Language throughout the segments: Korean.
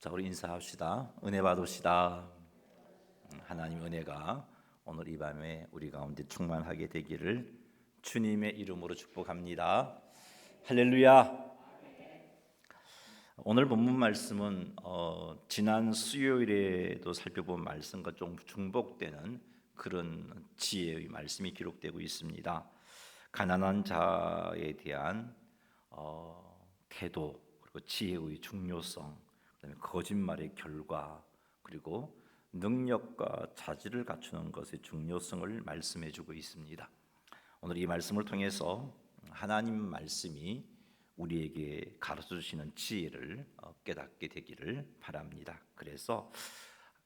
자, 우리 인사합시다. 은혜 받읍시다. 하나님 은혜가 오늘 이 밤에 우리 가운데 충만하게 되기를 주님의 이름으로 축복합니다. 할렐루야. 오늘 본문 말씀은 지난 수요일에도 살펴본 말씀과 좀 중복되는 그런 지혜의 말씀이 기록되고 있습니다. 가난한 자에 대한 태도, 그리고 지혜의 중요성, 그다음에 거짓말의 결과, 그리고 능력과 자질을 갖추는 것의 중요성을 말씀해주고 있습니다. 오늘 이 말씀을 통해서 하나님 말씀이 우리에게 가르쳐 주시는 지혜를 깨닫게 되기를 바랍니다. 그래서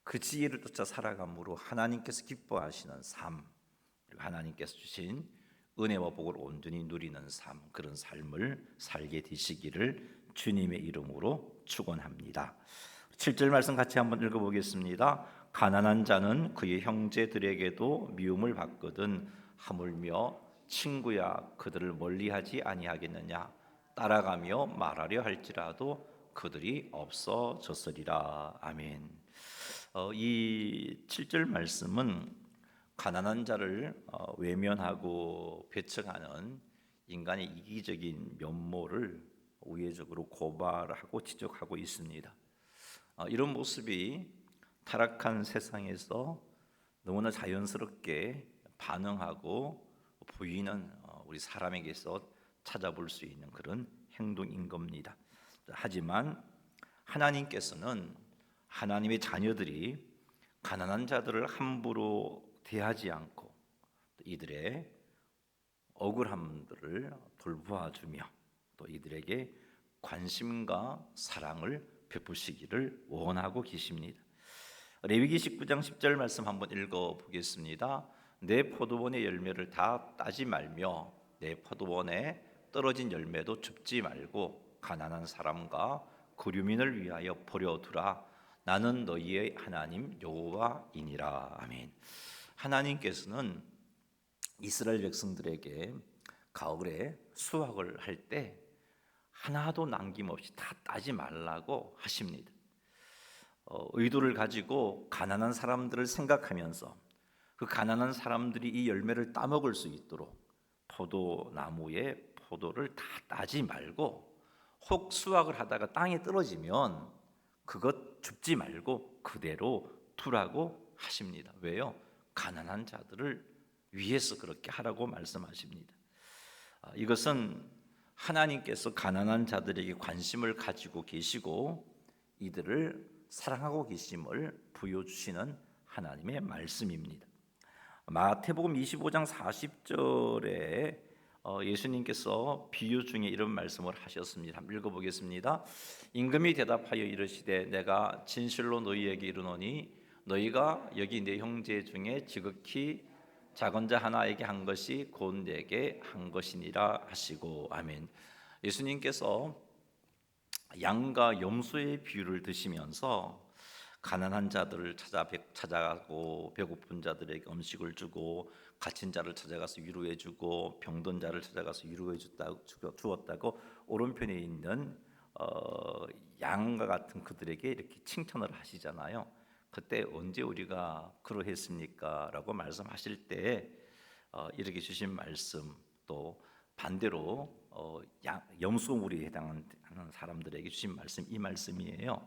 그 지혜를 쫓아 살아감으로 하나님께서 기뻐하시는 삶, 그리고 하나님께서 주신 은혜와 복을 온전히 누리는 삶, 그런 삶을 살게 되시기를 주님의 이름으로 축원합니다. 7절 말씀 같이 한번 읽어보겠습니다. 가난한 자는 그의 형제들에게도 미움을 받거든 하물며 친구야 그들을 멀리하지 아니하겠느냐. 따라가며 말하려 할지라도 그들이 없어졌으리라. 아멘. 이 7절 말씀은 가난한 자를 외면하고 배척하는 인간의 이기적인 면모를 우회적으로 고발하고 지적하고 있습니다. 이런 모습이 타락한 세상에서 너무나 자연스럽게 반응하고 보이는 우리 사람에게서 찾아볼 수 있는 그런 행동인 겁니다. 하지만 하나님께서는 하나님의 자녀들이 가난한 자들을 함부로 대하지 않고 이들의 억울함들을 돌보아주며 또 이들에게 관심과 사랑을 베푸시기를 원하고 계십니다. 레위기 19장 10절 말씀 한번 읽어보겠습니다. 내 포도원의 열매를 다 따지 말며 내 포도원에 떨어진 열매도 줍지 말고 가난한 사람과 거류민을 위하여 버려두라. 나는 너희의 하나님 여호와이니라. 아멘. 하나님께서는 이스라엘 백성들에게 가을에 수확을 할 때 하나도 남김없이 다 따지 말라고 하십니다. 의도를 가지고 가난한 사람들을 생각하면서 그 가난한 사람들이 이 열매를 따먹을 수 있도록 포도나무에 포도를 다 따지 말고 혹 수확을 하다가 땅에 떨어지면 그것 줍지 말고 그대로 두라고 하십니다. 왜요? 가난한 자들을 위해서 그렇게 하라고 말씀하십니다. 이것은 하나님께서 가난한 자들에게 관심을 가지고 계시고 이들을 사랑하고 계심을 보여주시는 하나님의 말씀입니다. 마태복음 25장 40절에 예수님께서 비유 중에 이런 말씀을 하셨습니다. 한번 읽어보겠습니다. 임금이 대답하여 이르시되 내가 진실로 너희에게 이르노니 너희가 여기 내 형제 중에 지극히 작은 자 하나에게 한 것이 곧 내게 한 것이니라 하시고. 아멘. 예수님께서 양과 염소의 비유를 드시면서 가난한 자들을 찾아가고 배고픈 자들에게 음식을 주고 갇힌 자를 찾아가서 위로해 주고 병든 자를 찾아가서 위로해 주었다고 오른편에 있는 양과 같은 그들에게 이렇게 칭찬을 하시잖아요. 그때 언제 우리가 그러했습니까? 라고 말씀하실 때 이렇게 주신 말씀, 또 반대로 염소무리에 해당하는 사람들에게 주신 말씀, 이 말씀이에요.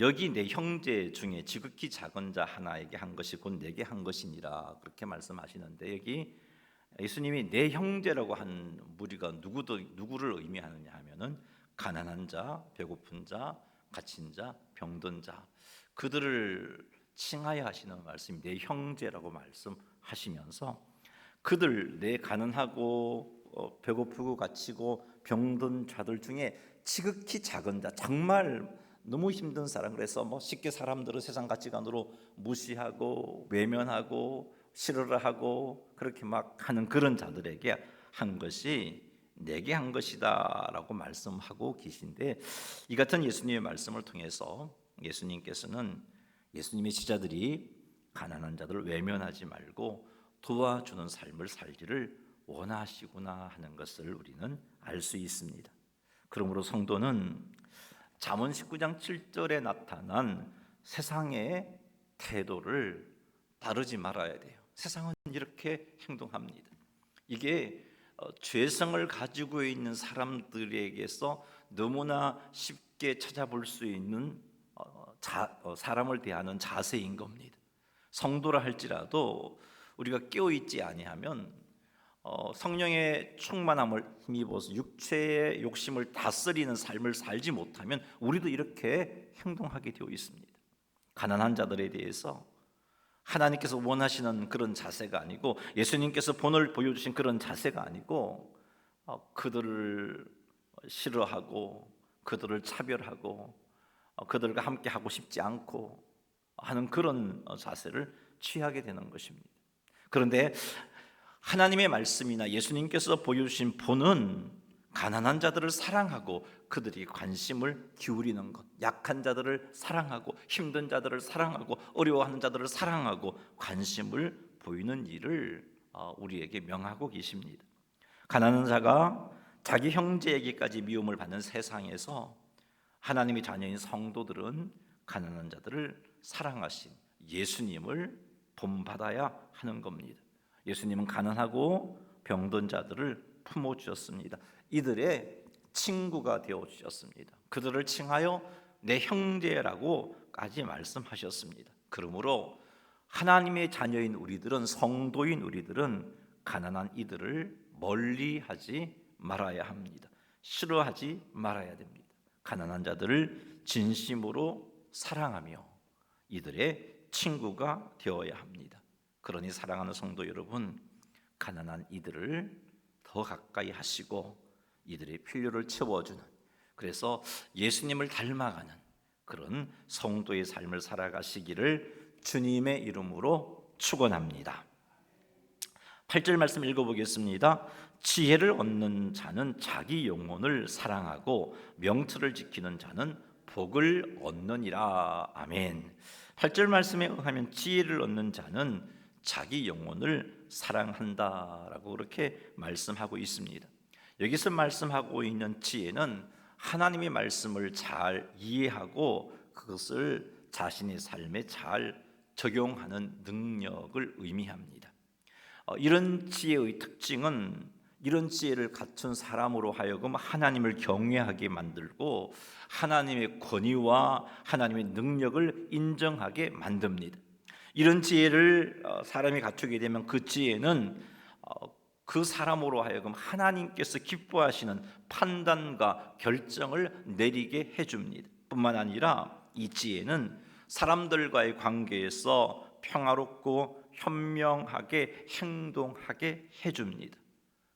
여기 내 형제 중에 지극히 작은 자 하나에게 한 것이 곧 내게 한 것이니라, 그렇게 말씀하시는데 여기 예수님이 내 형제라고 한 무리가 누구를 의미하느냐 하면은 가난한 자, 배고픈 자, 갇힌 자, 병든 자, 그들을 칭하여 하시는 말씀이 내 형제라고 말씀하시면서 그들, 내 가난하고 배고프고 갇히고 병든 자들 중에 지극히 작은 자, 정말 너무 힘든 사람, 그래서 쉽게 사람들을 세상 가치관으로 무시하고 외면하고 싫어를 하고 그렇게 막 하는 그런 자들에게 한 것이 내게 한 것이다 라고 말씀하고 계신데, 이 같은 예수님의 말씀을 통해서 예수님께서는 예수님의 제자들이 가난한 자들을 외면하지 말고 도와주는 삶을 살기를 원하시구나 하는 것을 우리는 알 수 있습니다. 그러므로 성도는 잠언 19장 7절에 나타난 세상의 태도를 따르지 말아야 돼요. 세상은 이렇게 행동합니다. 이게 죄성을 가지고 있는 사람들에게서 너무나 쉽게 찾아볼 수 있는 사람을 대하는 자세인 겁니다. 성도라 할지라도 우리가 깨어있지 아니하면 성령의 충만함을 힘입어서 육체의 욕심을 다스리는 삶을 살지 못하면 우리도 이렇게 행동하게 되어 있습니다. 가난한 자들에 대해서 하나님께서 원하시는 그런 자세가 아니고, 예수님께서 본을 보여주신 그런 자세가 아니고, 그들을 싫어하고 그들을 차별하고 그들과 함께 하고 싶지 않고 하는 그런 자세를 취하게 되는 것입니다. 그런데 하나님의 말씀이나 예수님께서 보여주신 본은 가난한 자들을 사랑하고 그들이 관심을 기울이는 것, 약한 자들을 사랑하고 힘든 자들을 사랑하고 어려워하는 자들을 사랑하고 관심을 보이는 일을 우리에게 명하고 계십니다. 가난한 자가 자기 형제에게까지 미움을 받는 세상에서 하나님의 자녀인 성도들은 가난한 자들을 사랑하신 예수님을 본받아야 하는 겁니다. 예수님은 가난하고 병든 자들을 품어주셨습니다. 이들의 친구가 되어주셨습니다. 그들을 칭하여 내 형제라고까지 말씀하셨습니다. 그러므로 하나님의 자녀인 우리들은, 성도인 우리들은 가난한 이들을 멀리하지 말아야 합니다. 싫어하지 말아야 됩니다. 가난한 자들을 진심으로 사랑하며 이들의 친구가 되어야 합니다. 그러니 사랑하는 성도 여러분, 가난한 이들을 더 가까이 하시고 이들의 필요를 채워주는, 그래서 예수님을 닮아가는 그런 성도의 삶을 살아가시기를 주님의 이름으로 축원합니다. 8절 말씀 읽어보겠습니다. 지혜를 얻는 자는 자기 영혼을 사랑하고 명철을 지키는 자는 복을 얻느니라. 아멘. 8절 말씀에 의하면 지혜를 얻는 자는 자기 영혼을 사랑한다라고 그렇게 말씀하고 있습니다. 여기서 말씀하고 있는 지혜는 하나님의 말씀을 잘 이해하고 그것을 자신의 삶에 잘 적용하는 능력을 의미합니다. 이런 지혜의 특징은 이런 지혜를 갖춘 사람으로 하여금 하나님을 경외하게 만들고 하나님의 권위와 하나님의 능력을 인정하게 만듭니다. 이런 지혜를 사람이 갖추게 되면 그 지혜는 그 사람으로 하여금 하나님께서 기뻐하시는 판단과 결정을 내리게 해줍니다. 뿐만 아니라 이 지혜는 사람들과의 관계에서 평화롭고 현명하게 행동하게 해줍니다.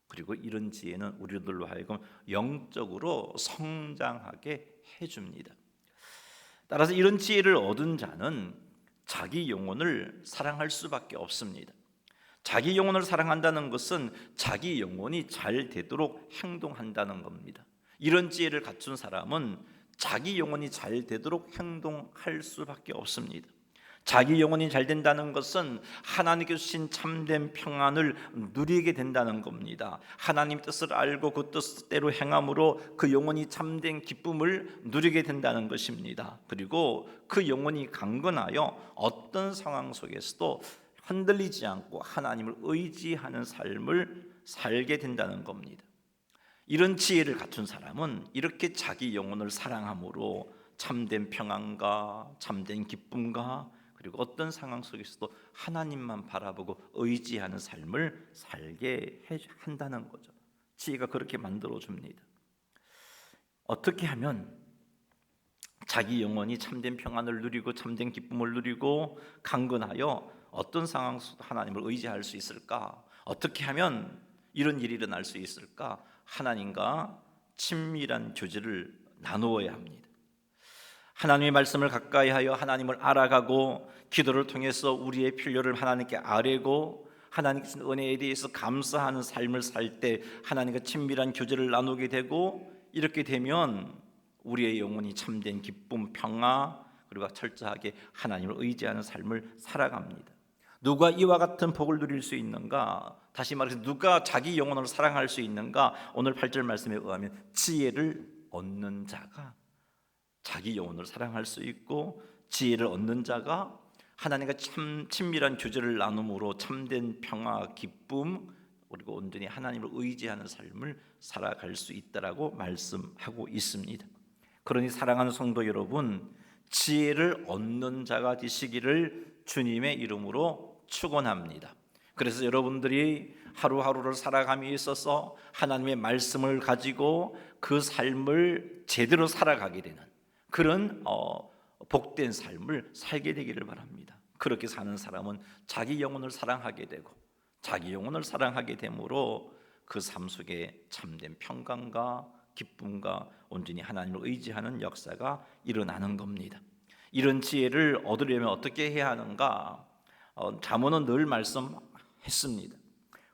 그리고 이런 지혜는 우리들로 하여금 영적으로 성장하게 해줍니다. 따라서 이런 지혜를 얻은 자는 자기 영혼을 사랑할 수밖에 없습니다. 자기 영혼을 사랑한다는 것은 자기 영혼이 잘 되도록 행동한다는 겁니다. 이런 지혜를 갖춘 사람은 자기 영혼이 잘 되도록 행동할 수밖에 없습니다. 자기 영혼이 잘 된다는 것은 하나님께서 주신 참된 평안을 누리게 된다는 겁니다. 하나님 뜻을 알고 그 뜻대로 행함으로 그 영혼이 참된 기쁨을 누리게 된다는 것입니다. 그리고 그 영혼이 강건하여 어떤 상황 속에서도 흔들리지 않고 하나님을 의지하는 삶을 살게 된다는 겁니다. 이런 지혜를 갖춘 사람은 이렇게 자기 영혼을 사랑함으로 참된 평안과 참된 기쁨과 그리고 어떤 상황 속에서도 하나님만 바라보고 의지하는 삶을 살게 한다는 거죠. 지혜가 그렇게 만들어줍니다. 어떻게 하면 자기 영혼이 참된 평안을 누리고 참된 기쁨을 누리고 강건하여 어떤 상황 속에서도 하나님을 의지할 수 있을까? 어떻게 하면 이런 일이 일어날 수 있을까? 하나님과 친밀한 교제를 나누어야 합니다. 하나님의 말씀을 가까이 하여 하나님을 알아가고 기도를 통해서 우리의 필요를 하나님께 아뢰고 하나님께 주신 은혜에 대해서 감사하는 삶을 살 때 하나님과 친밀한 교제를 나누게 되고, 이렇게 되면 우리의 영혼이 참된 기쁨, 평화, 그리고 철저하게 하나님을 의지하는 삶을 살아갑니다. 누가 이와 같은 복을 누릴 수 있는가? 다시 말해서 누가 자기 영혼을 사랑할 수 있는가? 오늘 8절 말씀에 의하면 지혜를 얻는 자가 자기 영혼을 사랑할 수 있고, 지혜를 얻는 자가 하나님과 참 친밀한 교제를 나눔으로 참된 평화, 기쁨, 그리고 온전히 하나님을 의지하는 삶을 살아갈 수 있다라고 말씀하고 있습니다. 그러니 사랑하는 성도 여러분, 지혜를 얻는 자가 되시기를 주님의 이름으로 축원합니다. 그래서 여러분들이 하루하루를 살아감에 있어서 하나님의 말씀을 가지고 그 삶을 제대로 살아가게 되는 그런 복된 삶을 살게 되기를 바랍니다. 그렇게 사는 사람은 자기 영혼을 사랑하게 되고, 자기 영혼을 사랑하게 되므로 그 삶 속에 참된 평강과 기쁨과 온전히 하나님을 의지하는 역사가 일어나는 겁니다. 이런 지혜를 얻으려면 어떻게 해야 하는가? 잠언은 늘 말씀했습니다.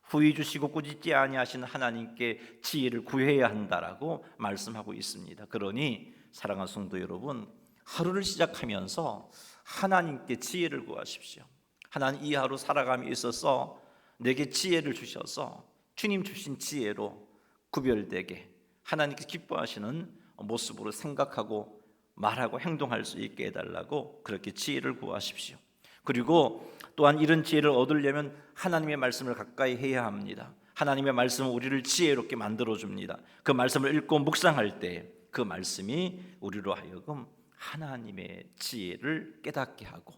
후히 주시고 꾸짖지 아니하시는 하나님께 지혜를 구해야 한다라고 말씀하고 있습니다. 그러니 사랑하는 성도 여러분, 하루를 시작하면서 하나님께 지혜를 구하십시오. 하나님, 이 하루 살아감에 있어서 내게 지혜를 주셔서 주님 주신 지혜로 구별되게 하나님께 기뻐하시는 모습으로 생각하고 말하고 행동할 수 있게 해달라고 그렇게 지혜를 구하십시오. 그리고 또한 이런 지혜를 얻으려면 하나님의 말씀을 가까이 해야 합니다. 하나님의 말씀은 우리를 지혜롭게 만들어줍니다. 그 말씀을 읽고 묵상할 때 그 말씀이 우리로 하여금 하나님의 지혜를 깨닫게 하고,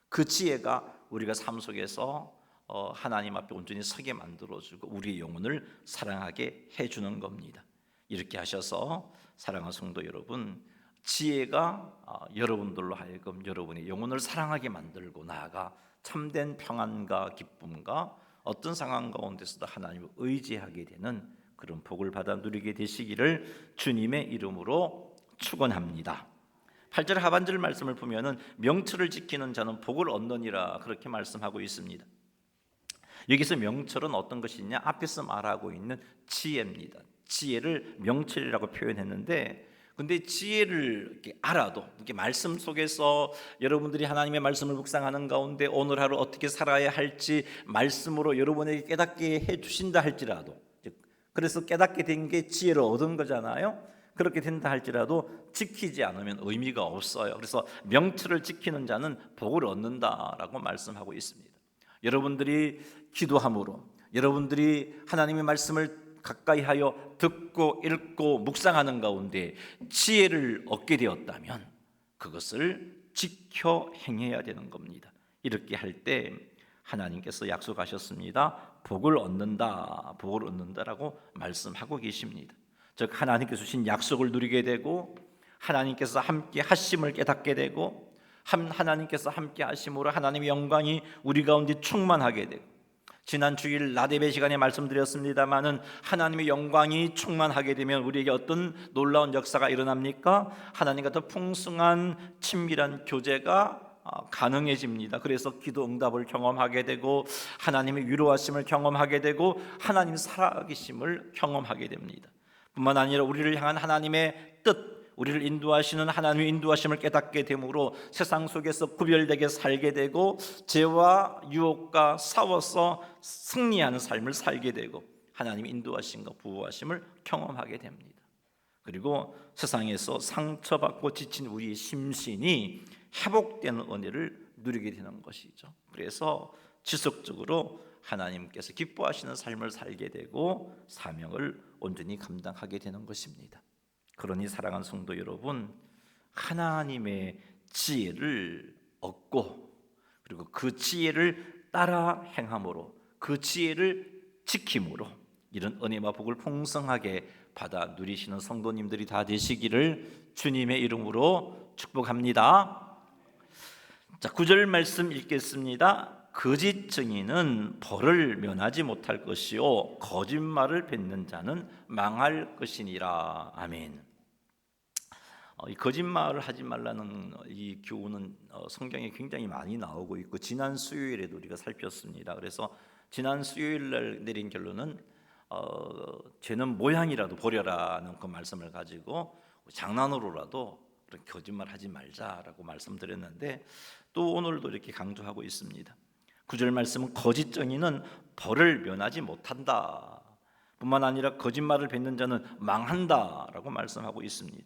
그 지혜가 우리가 삶 속에서 하나님 앞에 온전히 서게 만들어주고 우리의 영혼을 사랑하게 해주는 겁니다. 이렇게 하셔서 사랑하는 성도 여러분, 지혜가 여러분들로 하여금 여러분의 영혼을 사랑하게 만들고, 나아가 참된 평안과 기쁨과 어떤 상황 가운데서도 하나님을 의지하게 되는 그런 복을 받아 누리게 되시기를 주님의 이름으로 축원합니다. 8절 하반절 말씀을 보면은 명철을 지키는 자는 복을 얻느니라 그렇게 말씀하고 있습니다. 여기서 명철은 어떤 것이냐? 앞에서 말하고 있는 지혜입니다. 지혜를 명철이라고 표현했는데, 근데 지혜를 이렇게 알아도, 이렇게 말씀 속에서 여러분들이 하나님의 말씀을 묵상하는 가운데 오늘 하루 어떻게 살아야 할지 말씀으로 여러분에게 깨닫게 해 주신다 할지라도, 그래서 깨닫게 된 게 지혜를 얻은 거잖아요. 그렇게 된다 할지라도 지키지 않으면 의미가 없어요. 그래서 명철을 지키는 자는 복을 얻는다라고 말씀하고 있습니다. 여러분들이 기도함으로, 여러분들이 하나님의 말씀을 가까이 하여 듣고 읽고 묵상하는 가운데 지혜를 얻게 되었다면 그것을 지켜 행해야 되는 겁니다. 이렇게 할 때 하나님께서 약속하셨습니다. 복을 얻는다, 복을 얻는다라고 말씀하고 계십니다. 즉 하나님께서 주신 약속을 누리게 되고, 하나님께서 함께 하심을 깨닫게 되고, 하나님께서 함께 하심으로 하나님의 영광이 우리 가운데 충만하게 되고, 지난 주일 나대배 시간에 말씀드렸습니다마는 하나님의 영광이 충만하게 되면 우리에게 어떤 놀라운 역사가 일어납니까? 하나님과 더 풍성한 친밀한 교제가 가능해집니다. 그래서 기도 응답을 경험하게 되고, 하나님의 위로하심을 경험하게 되고, 하나님 살아계심을 경험하게 됩니다. 뿐만 아니라 우리를 향한 하나님의 뜻, 우리를 인도하시는 하나님의 인도하심을 깨닫게 되므로 세상 속에서 구별되게 살게 되고, 죄와 유혹과 싸워서 승리하는 삶을 살게 되고, 하나님의 인도하심과 보호하심을 경험하게 됩니다. 그리고 세상에서 상처받고 지친 우리의 심신이 회복되는 은혜를 누리게 되는 것이죠. 그래서 지속적으로 하나님께서 기뻐하시는 삶을 살게 되고 사명을 온전히 감당하게 되는 것입니다. 그러니 사랑하는 성도 여러분, 하나님의 지혜를 얻고, 그리고 그 지혜를 따라 행함으로, 그 지혜를 지킴으로 이런 은혜와 복을 풍성하게 받아 누리시는 성도님들이 다 되시기를 주님의 이름으로 축복합니다. 자, 9절 말씀 읽겠습니다. 거짓 증인은 벌을 면하지 못할 것이요 거짓말을 뱉는 자는 망할 것이니라. 아멘. 이 거짓말을 하지 말라는 이 교훈은 성경에 굉장히 많이 나오고 있고, 지난 수요일에도 우리가 살폈습니다. 그래서 지난 수요일 날 내린 결론은 죄는 모양이라도 버려라는 그 말씀을 가지고 장난으로라도 그렇게 거짓말하지 말자라고 말씀드렸는데, 또 오늘도 이렇게 강조하고 있습니다. 9절 말씀은 거짓 증인은 벌을 면하지 못한다 뿐만 아니라 거짓말을 뱉는 자는 망한다라고 말씀하고 있습니다.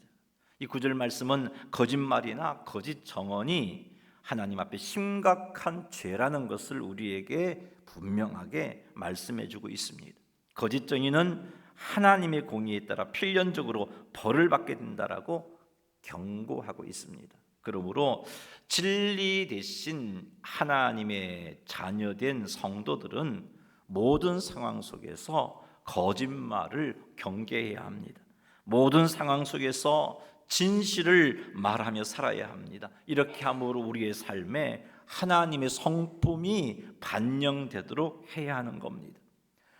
이 구절 말씀은 거짓말이나 거짓 정언이 하나님 앞에 심각한 죄라는 것을 우리에게 분명하게 말씀해 주고 있습니다. 거짓 정의는 하나님의 공의에 따라 필연적으로 벌을 받게 된다라고 경고하고 있습니다. 그러므로 진리 대신 하나님의 자녀된 성도들은 모든 상황 속에서 거짓말을 경계해야 합니다. 모든 상황 속에서 진실을 말하며 살아야 합니다. 이렇게 함으로 우리의 삶에 하나님의 성품이 반영되도록 해야 하는 겁니다.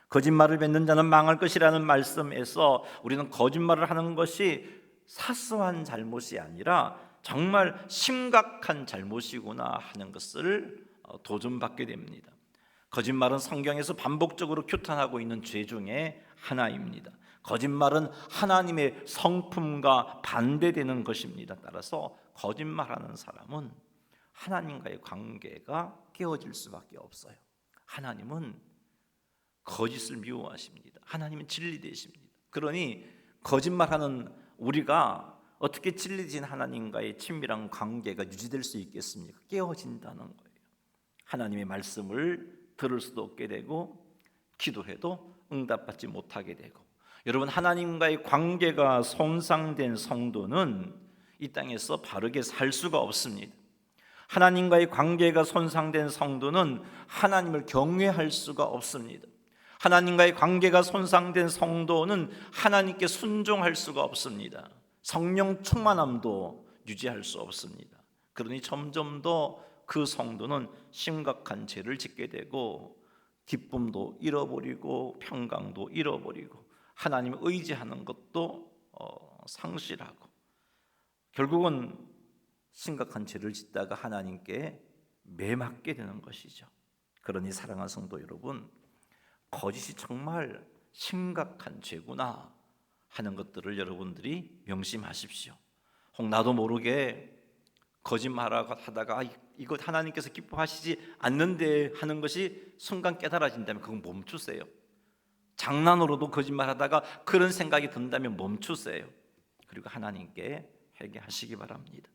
거짓말을 뱉는 자는 망할 것이라는 말씀에서 우리는 거짓말을 하는 것이 사소한 잘못이 아니라 정말 심각한 잘못이구나 하는 것을 도전받게 됩니다. 거짓말은 성경에서 반복적으로 규탄하고 있는 죄 중에 하나입니다. 거짓말은 하나님의 성품과 반대되는 것입니다. 따라서 거짓말하는 사람은 하나님과의 관계가 깨어질 수밖에 없어요. 하나님은 거짓을 미워하십니다. 하나님은 진리 되십니다. 그러니 거짓말하는 우리가 어떻게 진리진 하나님과의 친밀한 관계가 유지될 수 있겠습니까? 깨어진다는 거예요. 하나님의 말씀을 들을 수도 없게 되고 기도해도 응답받지 못하게 되고, 여러분, 하나님과의 관계가 손상된 성도는 이 땅에서 바르게 살 수가 없습니다. 하나님과의 관계가 손상된 성도는 하나님을 경외할 수가 없습니다. 하나님과의 관계가 손상된 성도는 하나님께 순종할 수가 없습니다. 성령 충만함도 유지할 수 없습니다. 그러니 점점 더 그 성도는 심각한 죄를 짓게 되고 기쁨도 잃어버리고 평강도 잃어버리고 하나님을 의지하는 것도 상실하고 결국은 심각한 죄를 짓다가 하나님께 매맞게 되는 것이죠. 그러니 사랑하는 성도 여러분, 거짓이 정말 심각한 죄구나 하는 것들을 여러분들이 명심하십시오. 혹 나도 모르게 거짓말하다가 이것 하나님께서 기뻐하시지 않는데 하는 것이 순간 깨달아진다면 그건 멈추세요. 장난으로도 거짓말하다가 그런 생각이 든다면 멈추세요. 그리고 하나님께 회개하시기 바랍니다.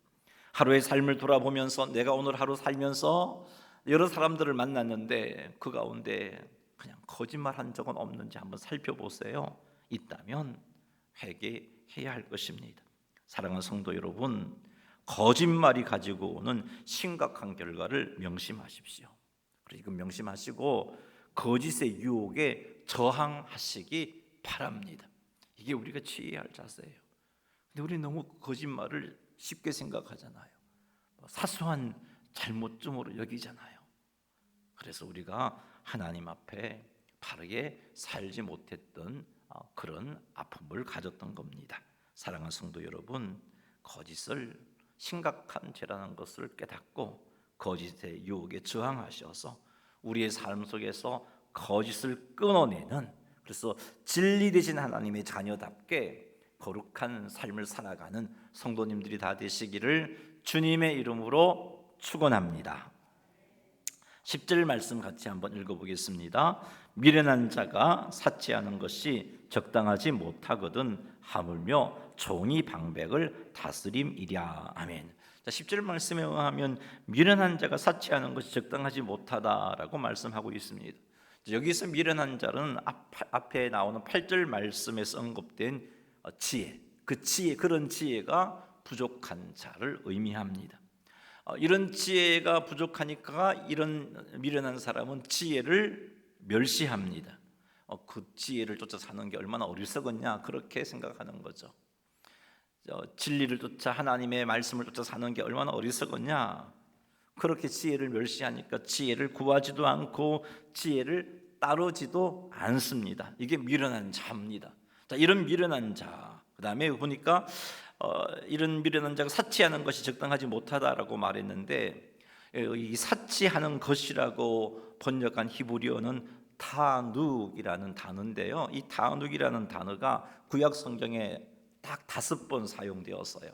하루의 삶을 돌아보면서 내가 오늘 하루 살면서 여러 사람들을 만났는데 그 가운데 그냥 거짓말한 적은 없는지 한번 살펴보세요. 있다면 회개해야 할 것입니다. 사랑하는 성도 여러분, 거짓말이 가지고 오는 심각한 결과를 명심하십시오. 그리고 명심하시고 거짓의 유혹에 저항하시기 바랍니다. 이게 우리가 취해야 할 자세예요. 근데 우리 너무 거짓말을 쉽게 생각하잖아요. 사소한 잘못쯤으로 여기잖아요. 그래서 우리가 하나님 앞에 바르게 살지 못했던 그런 아픔을 가졌던 겁니다. 사랑하는 성도 여러분, 거짓을 심각한 죄라는 것을 깨닫고 거짓의 유혹에 저항하셔서 우리의 삶 속에서 거짓을 끊어내는, 그래서 진리 되신 하나님의 자녀답게 거룩한 삶을 살아가는 성도님들이 다 되시기를 주님의 이름으로 축원합니다. 10절 말씀 같이 한번 읽어보겠습니다. 미련한 자가 사치하는 것이 적당하지 못하거든 하물며 종이 방백을 다스림이랴. 아멘. 10절 말씀에 의하면 미련한 자가 사치하는 것이 적당하지 못하다라고 말씀하고 있습니다. 여기서 미련한 자는 앞에 나오는 8절 말씀에서 언급된 지혜, 그런 지혜가 부족한 자를 의미합니다. 이런 지혜가 부족하니까 이런 미련한 사람은 지혜를 멸시합니다. 그 지혜를 쫓아 사는 게 얼마나 어리석었냐, 그렇게 생각하는 거죠. 진리를 쫓아 하나님의 말씀을 쫓아 사는 게 얼마나 어리석었냐, 그렇게 지혜를 멸시하니까 지혜를 구하지도 않고 지혜를 따르지도 않습니다. 이게 미련한 자입니다. 자, 이런 미련한 자, 그 다음에 보니까 이런 미련한 자가 사치하는 것이 적당하지 못하다라고 말했는데, 이 사치하는 것이라고 번역한 히브리어는 타눅이라는 단어인데요, 이 타눅이라는 단어가 구약 성경에 딱 5번 사용되었어요.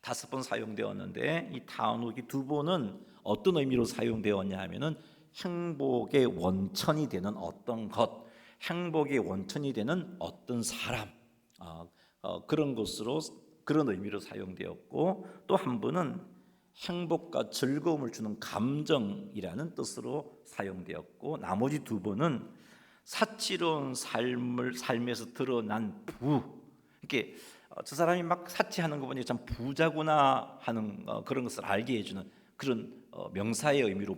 5번 사용되었는데 이 타눅이 2번은 어떤 의미로 사용되었냐 하면은 행복의 원천이 되는 어떤 것, 행복의 원천이 되는 어떤 사람, 그런 것으로 그런 의미로 사용되었고, 또 한 번은 행복과 즐거움을 주는 감정이라는 뜻으로 사용되었고, 나머지 두 번은 사치로운 삶에서 드러난 이렇게 저 사람이 막 사치하는 거 보니 참 부자구나 하는 그런 것을 알게 해주는 그런 명사의 의미로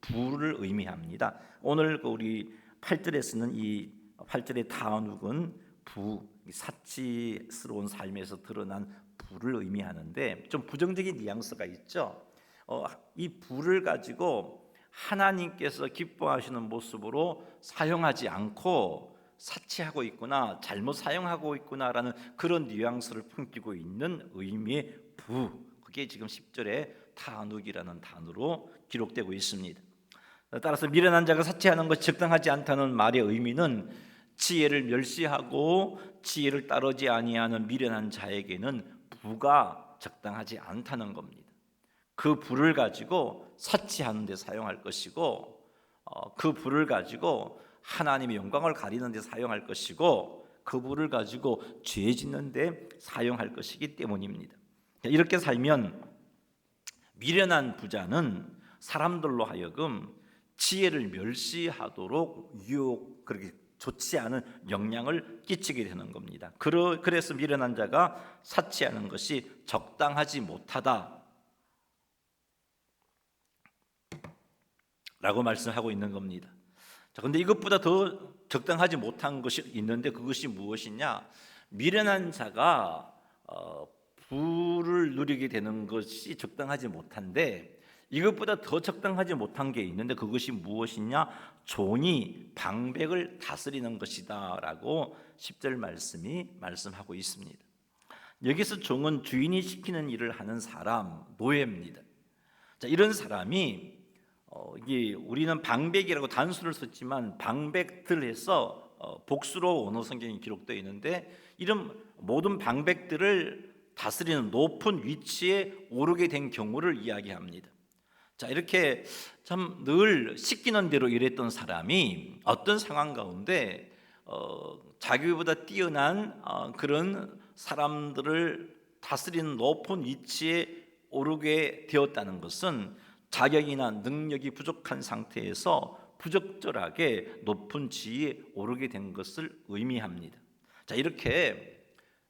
부를 의미합니다. 오늘 우리 8절에 쓰는 이 8절의 다운욱은 사치스러운 삶에서 드러난 부를 의미하는데, 좀 부정적인 뉘앙스가 있죠. 이 부를 가지고 하나님께서 기뻐하시는 모습으로 사용하지 않고 사치하고 있구나, 잘못 사용하고 있구나라는 그런 뉘앙스를 풍기고 있는 의미의 그게 지금 10절에 타누기라는 단어로 기록되고 있습니다. 따라서 미련한 자가 사치하는 것이 적당하지 않다는 말의 의미는 지혜를 멸시하고 지혜를 따르지 아니하는 미련한 자에게는 부가 적당하지 않다는 겁니다. 그 부를 가지고 사치하는 데 사용할 것이고, 그 부를 가지고 하나님의 영광을 가리는 데 사용할 것이고, 그 부를 가지고 죄 짓는 데 사용할 것이기 때문입니다. 이렇게 살면 미련한 부자는 사람들로 하여금 지혜를 멸시하도록 그렇게 좋지 않은 영향을 끼치게 되는 겁니다. 그래서 미련한 자가 사치하는 것이 적당하지 못하다 라고 말씀하고 있는 겁니다. 자, 근데 이것보다 더 적당하지 못한 것이 있는데, 그것이 무엇이냐? 미련한 자가 부를 누리게 되는 것이 적당하지 못한데, 이것보다 더 적당하지 못한 게 있는데, 그것이 무엇이냐? 종이 방백을 다스리는 것이다 라고 10절 말씀이 말씀하고 있습니다. 여기서 종은 주인이 시키는 일을 하는 사람, 노예입니다. 자, 이런 사람이 이게 우리는 방백이라고 단수를 썼지만 방백들에서 복수로 원어 성경이 기록되어 있는데, 이런 모든 방백들을 다스리는 높은 위치에 오르게 된 경우를 이야기합니다. 자, 이렇게 참 늘 시키는 대로 일했던 사람이 어떤 상황 가운데 자기보다 뛰어난 그런 사람들을 다스리는 높은 위치에 오르게 되었다는 것은 자격이나 능력이 부족한 상태에서 부적절하게 높은 지위에 오르게 된 것을 의미합니다. 자, 이렇게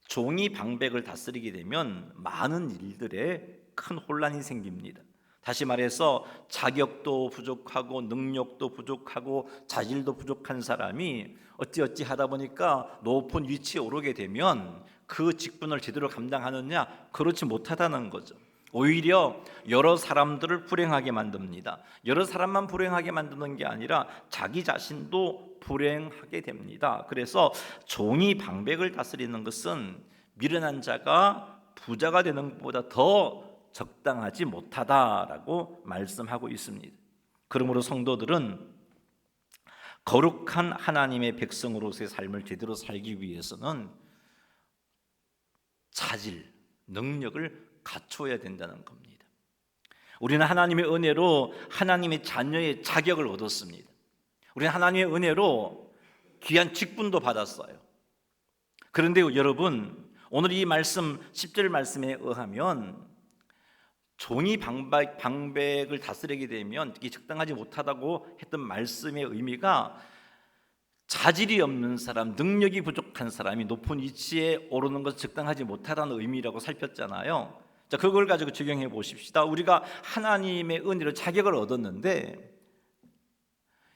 종이 방백을 다스리게 되면 많은 일들에 큰 혼란이 생깁니다. 다시 말해서 자격도 부족하고 능력도 부족하고 자질도 부족한 사람이 어찌어찌 하다 보니까 높은 위치에 오르게 되면 그 직분을 제대로 감당하느냐? 그렇지 못하다는 거죠. 오히려 여러 사람들을 불행하게 만듭니다. 여러 사람만 불행하게 만드는 게 아니라 자기 자신도 불행하게 됩니다. 그래서 종이 방백을 다스리는 것은 미련한 자가 부자가 되는 것보다 더 적당하지 못하다라고 말씀하고 있습니다. 그러므로 성도들은 거룩한 하나님의 백성으로서의 삶을 제대로 살기 위해서는 자질, 능력을 갖춰야 된다는 겁니다. 우리는 하나님의 은혜로 하나님의 자녀의 자격을 얻었습니다. 우리는 하나님의 은혜로 귀한 직분도 받았어요. 그런데 여러분, 오늘 이 말씀 10절 말씀에 의하면 종이 방백을 다스리게 되면 이게 적당하지 못하다고 했던 말씀의 의미가 자질이 없는 사람, 능력이 부족한 사람이 높은 위치에 오르는 것은 적당하지 못하다는 의미라고 살폈잖아요. 자, 그걸 가지고 적용해 보십시다. 우리가 하나님의 은혜로 자격을 얻었는데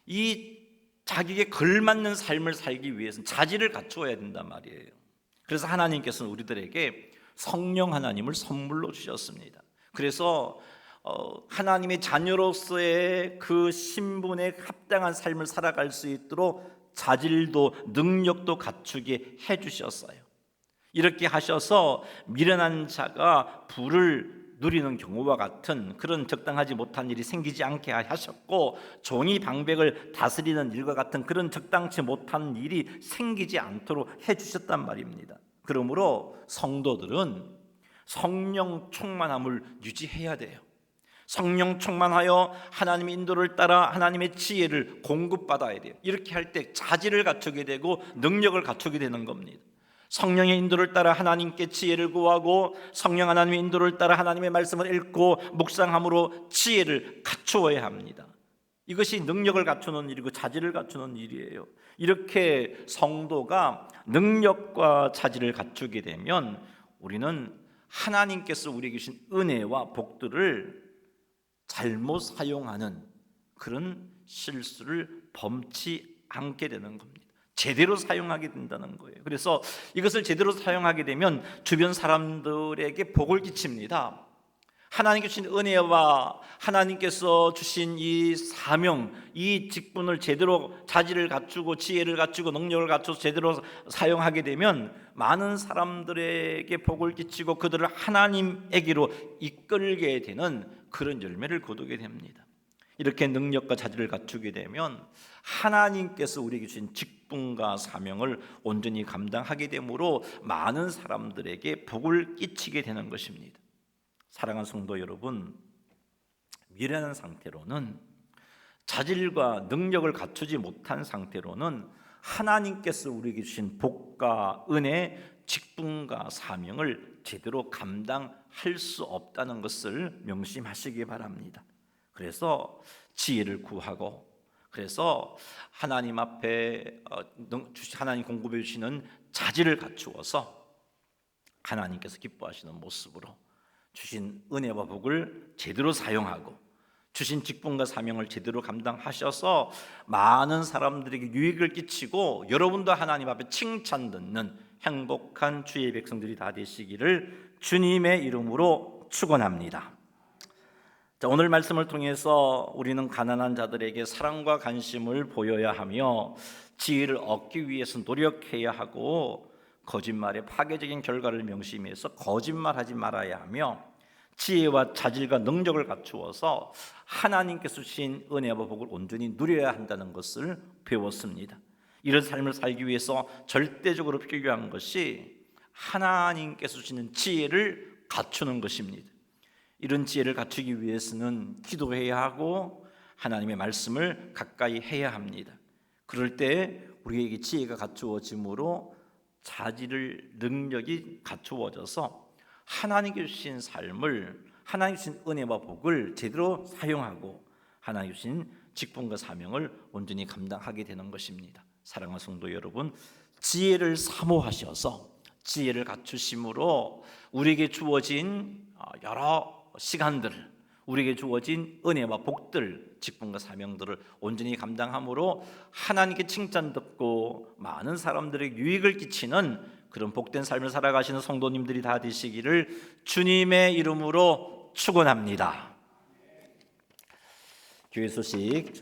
이 자격에 걸맞는 삶을 살기 위해서는 자질을 갖추어야 된단 말이에요. 그래서 하나님께서는 우리들에게 성령 하나님을 선물로 주셨습니다. 그래서 하나님의 자녀로서의 그 신분에 합당한 삶을 살아갈 수 있도록 자질도 능력도 갖추게 해주셨어요. 이렇게 하셔서 미련한 자가 부를 누리는 경우와 같은 그런 적당하지 못한 일이 생기지 않게 하셨고, 종이 방백을 다스리는 일과 같은 그런 적당치 못한 일이 생기지 않도록 해주셨단 말입니다. 그러므로 성도들은 성령 충만함을 유지해야 돼요. 성령 충만하여 하나님의 인도를 따라 하나님의 지혜를 공급받아야 돼요. 이렇게 할 때 자질을 갖추게 되고 능력을 갖추게 되는 겁니다. 성령의 인도를 따라 하나님께 지혜를 구하고 성령 하나님의 인도를 따라 하나님의 말씀을 읽고 묵상함으로 지혜를 갖추어야 합니다. 이것이 능력을 갖추는 일이고 자질을 갖추는 일이에요. 이렇게 성도가 능력과 자질을 갖추게 되면 우리는 하나님께서 우리에게 주신 은혜와 복들을 잘못 사용하는 그런 실수를 범치 않게 되는 겁니다. 제대로 사용하게 된다는 거예요. 그래서 이것을 제대로 사용하게 되면 주변 사람들에게 복을 끼칩니다. 하나님께 주신 은혜와 하나님께서 주신 이 사명, 이 직분을 제대로 자질을 갖추고 지혜를 갖추고 능력을 갖춰서 제대로 사용하게 되면 많은 사람들에게 복을 끼치고 그들을 하나님에게로 이끌게 되는 그런 열매를 거두게 됩니다. 이렇게 능력과 자질을 갖추게 되면 하나님께서 우리에게 주신 직분과 사명을 온전히 감당하게 되므로 많은 사람들에게 복을 끼치게 되는 것입니다. 사랑하는 성도 여러분, 미련한 상태로는, 자질과 능력을 갖추지 못한 상태로는 하나님께서 우리에게 주신 복과 은혜, 직분과 사명을 제대로 감당할 수 없다는 것을 명심하시기 바랍니다. 그래서 지혜를 구하고, 그래서 하나님 앞에 하나님 공급해 주시는 자질을 갖추어서 하나님께서 기뻐하시는 모습으로 주신 은혜와 복을 제대로 사용하고 주신 직분과 사명을 제대로 감당하셔서 많은 사람들에게 유익을 끼치고 여러분도 하나님 앞에 칭찬 듣는 행복한 주의 백성들이 다 되시기를 주님의 이름으로 축원합니다. 자, 오늘 말씀을 통해서 우리는 가난한 자들에게 사랑과 관심을 보여야 하며 지혜를 얻기 위해서 노력해야 하고 거짓말의 파괴적인 결과를 명심해서 거짓말하지 말아야 하며 지혜와 자질과 능력을 갖추어서 하나님께서 주신 은혜와 복을 온전히 누려야 한다는 것을 배웠습니다. 이런 삶을 살기 위해서 절대적으로 필요한 것이 하나님께서 주시는 지혜를 갖추는 것입니다. 이런 지혜를 갖추기 위해서는 기도해야 하고 하나님의 말씀을 가까이 해야 합니다. 그럴 때 우리에게 지혜가 갖추어짐으로 자질을 능력이 갖추어져서 하나님께 주신 삶을, 하나님 주신 은혜와 복을 제대로 사용하고 하나님 주신 직분과 사명을 온전히 감당하게 되는 것입니다. 사랑하는 성도 여러분, 지혜를 사모하셔서 지혜를 갖추심으로 우리에게 주어진 여러 시간들, 우리에게 주어진 은혜와 복들, 직분과 사명들을 온전히 감당함으로 하나님께 칭찬 듣고 많은 사람들에게 유익을 끼치는 그런 복된 삶을 살아가시는 성도님들이 다 되시기를 주님의 이름으로 축원합니다. 교회 소식